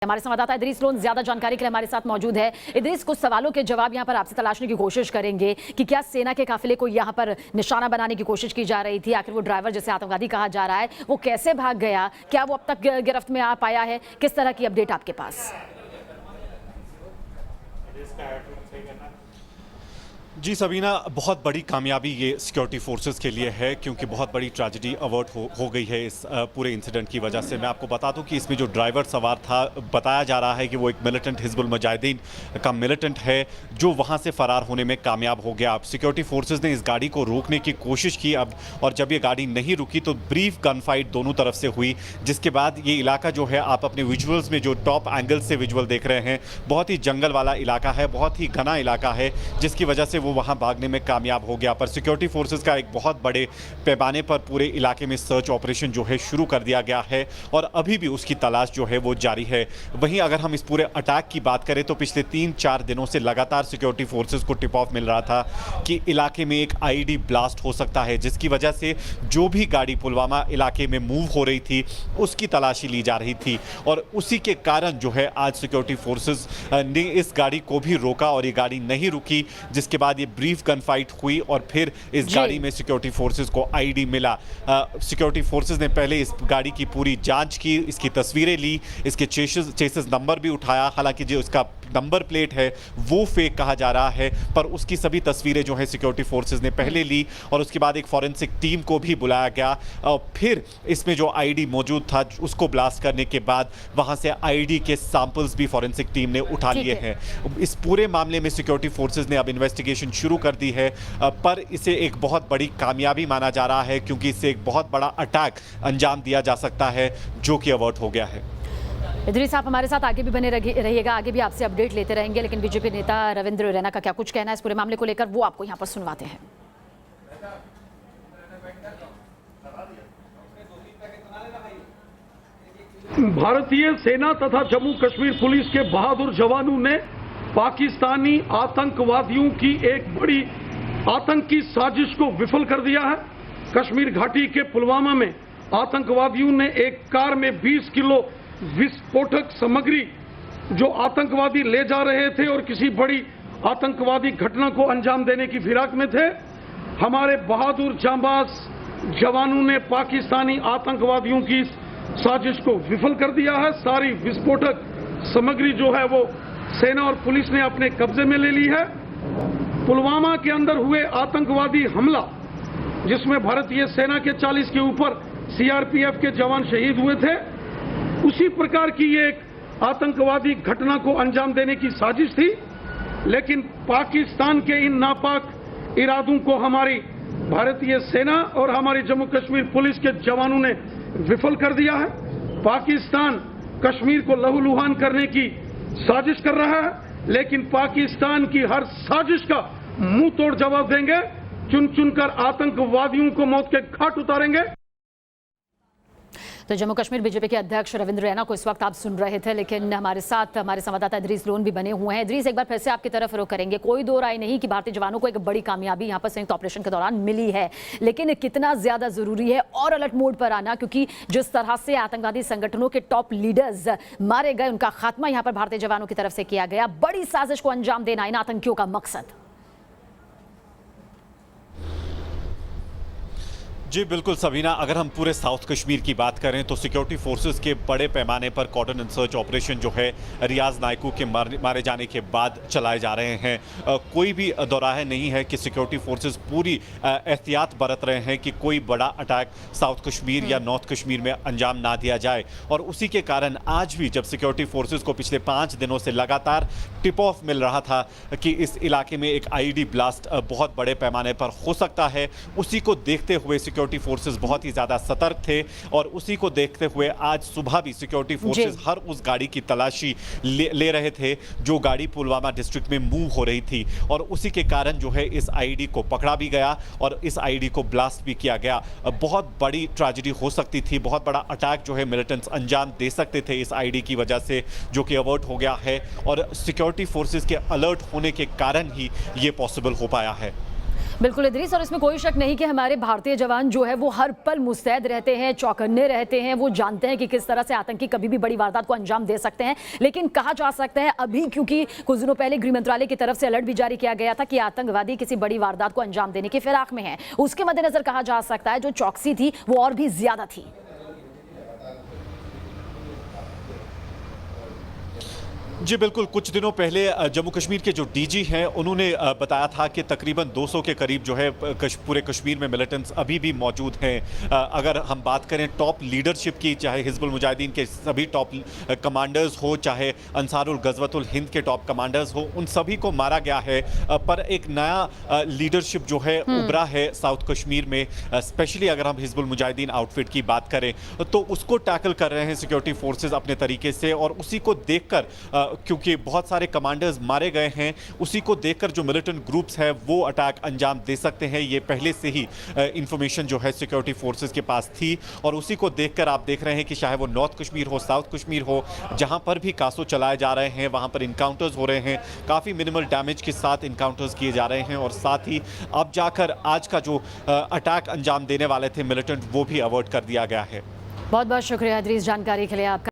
हमारे संवाददाता इदरीस लोन ज्यादा जानकारी के लिए हमारे साथ मौजूद है। इदरीस, कुछ सवालों के जवाब यहां पर आपसे तलाशने की कोशिश करेंगे कि क्या सेना के काफिले को यहां पर निशाना बनाने की कोशिश की जा रही थी? आखिर वो ड्राइवर जिसे आतंकवादी कहा जा रहा है वो कैसे भाग गया? क्या वो अब तक गिरफ्त में आ पाया है? किस तरह की अपडेट आपके पास? जी सबीना, बहुत बड़ी कामयाबी ये सिक्योरिटी फोर्सेस के लिए है क्योंकि बहुत बड़ी ट्रेजेडी अवर्ट हो गई है इस पूरे इंसिडेंट की वजह से। मैं आपको बता दूं कि इसमें जो ड्राइवर सवार था, बताया जा रहा है कि वो एक मिलिटेंट हिजबुल मुजाहिदीन का मिलिटेंट है जो वहां से फरार होने में कामयाब हो गया। अब सिक्योरिटी फोर्सेस ने इस गाड़ी को रोकने की कोशिश की और जब ये गाड़ी नहीं रुकी तो ब्रीफ गन फाइट दोनों तरफ से हुई, जिसके बाद ये इलाका जो है, आप अपने विजुअल्स में जो टॉप एंगल से विजुअल देख रहे हैं, बहुत ही जंगल वाला इलाका है, बहुत ही घना इलाका है, जिसकी वजह से वो वहां भागने में कामयाब हो गया। पर सिक्योरिटी फोर्सेस का एक बहुत बड़े पैमाने पर पूरे इलाके में सर्च ऑपरेशन जो है शुरू कर दिया गया है और अभी भी उसकी तलाश जो है वो जारी है। वहीं अगर हम इस पूरे अटैक की बात करें तो पिछले 3-4 दिनों से लगातार सिक्योरिटी फोर्सेस को टिप ऑफ मिल रहा था कि इलाके में एक आईईडी ब्लास्ट हो सकता है, जिसकी वजह से जो भी गाड़ी पुलवामा इलाके में मूव हो रही थी उसकी तलाशी ली जा रही थी और उसी के कारण जो है आज सिक्योरिटी फोर्सेस ने इस गाड़ी को भी रोका और ये गाड़ी नहीं रुकी, जिसके बाद ये ब्रीफ गन फाइट हुई और फिर इस गाड़ी में सिक्योरिटी फोर्सेस को आईडी मिला। सिक्योरिटी फोर्सेस ने पहले इस गाड़ी की पूरी जांच की, इसकी तस्वीरें ली, इसके चेसिस नंबर भी उठाया। हालांकि जो इसका नंबर प्लेट है वो फेक कहा जा रहा है, पर उसकी सभी तस्वीरें जो है सिक्योरिटी फोर्सेस ने पहले ली और उसके बाद एक फॉरेंसिक टीम को भी बुलाया गया और फिर इसमें जो आईडी मौजूद था उसको ब्लास्ट करने के बाद वहां से आईडी के सैंपल्स भी फॉरेंसिक टीम ने उठा लिए हैं। इस पूरे मामले में सिक्योरिटी फोर्सेस ने अब इन्वेस्टिगेशन शुरू कर दी है, पर इसे एक बहुत बड़ी कामयाबी माना जा रहा है क्योंकि इससे एक बहुत बड़ा अटैक अंजाम दिया जा सकता है जो कि अवर्ट हो गया है। इदरीस, आप हमारे साथ आगे भी बने रहिएगा, आगे भी आपसे अपडेट लेते रहेंगे, लेकिन बीजेपी नेता रविंद्र रैना का क्या कुछ कहना है इस पूरे मामले को लेकर वो आपको यहाँ पर सुनवाते हैं। भारतीय सेना तथा जम्मू कश्मीर पुलिस के बहादुर जवानों ने पाकिस्तानी आतंकवादियों की एक बड़ी आतंकी साजिश को विफल कर दिया है। कश्मीर घाटी के पुलवामा में आतंकवादियों ने एक कार में 20 किलो विस्फोटक सामग्री जो आतंकवादी ले जा रहे थे और किसी बड़ी आतंकवादी घटना को अंजाम देने की फिराक में थे। हमारे बहादुर जांबाज जवानों ने पाकिस्तानी आतंकवादियों की साजिश को विफल कर दिया है। सारी विस्फोटक सामग्री जो है वो सेना और पुलिस ने अपने कब्जे में ले ली है। पुलवामा के अंदर हुए आतंकवादी हमला जिसमें भारतीय सेना के 40 के ऊपर सीआरपीएफ के जवान शहीद हुए थे, उसी प्रकार की ये एक आतंकवादी घटना को अंजाम देने की साजिश थी। लेकिन पाकिस्तान के इन नापाक इरादों को हमारी भारतीय सेना और हमारी जम्मू कश्मीर पुलिस के जवानों ने विफल कर दिया है। पाकिस्तान कश्मीर को लहूलुहान करने की साजिश कर रहा है, लेकिन पाकिस्तान की हर साजिश का मुंह तोड़ जवाब देंगे। चुन चुनकर आतंकवादियों को मौत के घाट उतारेंगे। तो जम्मू कश्मीर बीजेपी के अध्यक्ष रविंद्र रैना को इस वक्त आप सुन रहे थे, लेकिन हमारे साथ हमारे संवाददाता इदरीस लोन भी बने हुए हैं। इदरीस, एक बार फिर से आपकी तरफ रुख करेंगे। कोई दो राय नहीं कि भारतीय जवानों को एक बड़ी कामयाबी यहां पर संयुक्त ऑपरेशन के दौरान मिली है, लेकिन कितना ज्यादा जरूरी है और अलर्ट मोड पर आना, क्योंकि जिस तरह से आतंकवादी संगठनों के टॉप लीडर्स मारे गए, उनका खात्मा यहां पर भारतीय जवानों की तरफ से किया गया। बड़ी साजिश को अंजाम देना इन आतंकियों का मकसद। जी बिल्कुल सबीना, अगर हम पूरे साउथ कश्मीर की बात करें तो सिक्योरिटी फोर्सेस के बड़े पैमाने पर कॉर्डन एंड सर्च ऑपरेशन जो है रियाज नायकू के मारे जाने के बाद चलाए जा रहे हैं। कोई भी दोराहे नहीं है कि सिक्योरिटी फोर्सेस पूरी एहतियात बरत रहे हैं कि कोई बड़ा अटैक साउथ कश्मीर या नॉर्थ कश्मीर में अंजाम ना दिया जाए। और उसी के कारण आज भी जब सिक्योरिटी फोर्सेस को पिछले 5 दिनों से लगातार टिप ऑफ मिल रहा था कि इस इलाके में एक आईईडी ब्लास्ट बहुत बड़े पैमाने पर हो सकता है, उसी को देखते हुए सिक्योरिटी फोर्सेस बहुत ही ज्यादा सतर्क थे और उसी को देखते हुए आज सुबह भी सिक्योरिटी फोर्सेस हर उस गाड़ी की तलाशी ले रहे थे जो गाड़ी पुलवामा डिस्ट्रिक्ट में मूव हो रही थी और उसी के कारण जो है इस आईडी को पकड़ा भी गया और इस आईडी को ब्लास्ट भी किया गया। बहुत बड़ी ट्रेजेडी हो सकती थी, बहुत बड़ा अटैक जो है मिलिटेंट्स अंजाम दे सकते थे इस आईडी की वजह से, जो कि अवर्ट हो गया है और सिक्योरिटी फोर्सेस के अलर्ट होने के कारण ही ये पॉसिबल हो पाया है। बिल्कुल इदरीस, और इसमें कोई शक नहीं कि हमारे भारतीय जवान जो है वो हर पल मुस्तैद रहते हैं, चौकन्ने रहते हैं। वो जानते हैं कि किस तरह से आतंकी कभी भी बड़ी वारदात को अंजाम दे सकते हैं। लेकिन कहा जा सकता है अभी, क्योंकि कुछ दिनों पहले गृह मंत्रालय की तरफ से अलर्ट भी जारी किया गया था कि आतंकवादी किसी बड़ी वारदात को अंजाम देने की फिराक में है, उसके मद्देनजर कहा जा सकता है जो चौकसी थी वो और भी ज्यादा थी। जी बिल्कुल, कुछ दिनों पहले जम्मू कश्मीर के जो डीजी हैं उन्होंने बताया था कि तकरीबन 200 के करीब जो है पूरे कश्मीर में मिलिटेंट्स अभी भी मौजूद हैं। अगर हम बात करें टॉप लीडरशिप की, चाहे हिजबुल मुजाहिदीन के सभी टॉप कमांडर्स हो, चाहे अंसारुल गज़वतुल हिंद के टॉप कमांडर्स हो, उन सभी को मारा गया है। पर एक नया लीडरशिप जो है उभरा है साउथ कश्मीर में। स्पेशली अगर हम हिजबुल मुजाहिदीन आउटफिट की बात करें तो उसको टैकल कर रहे हैं सिक्योरिटी फोर्सेज अपने तरीके से, और उसी को देखकर क्योंकि बहुत सारे कमांडर्स मारे गए हैं, उसी को देखकर जो मिलिटेंट ग्रुप्स हैं वो अटैक अंजाम दे सकते हैं। ये पहले से ही इंफॉर्मेशन जो है सिक्योरिटी फोर्सेस के पास थी, और उसी को देखकर आप देख रहे हैं कि चाहे वो नॉर्थ कश्मीर हो, साउथ कश्मीर हो, जहां पर भी कासो चलाए जा रहे हैं वहां पर इनकाउंटर्स हो रहे हैं। काफ़ी मिनिमल डैमेज के साथ इनकाउंटर्स किए जा रहे हैं, और साथ ही अब जाकर आज का जो अटैक अंजाम देने वाले थे मिलिटेंट, वो भी अवॉइड कर दिया गया है। बहुत बहुत शुक्रिया इदरीस जानकारी के लिए आपका।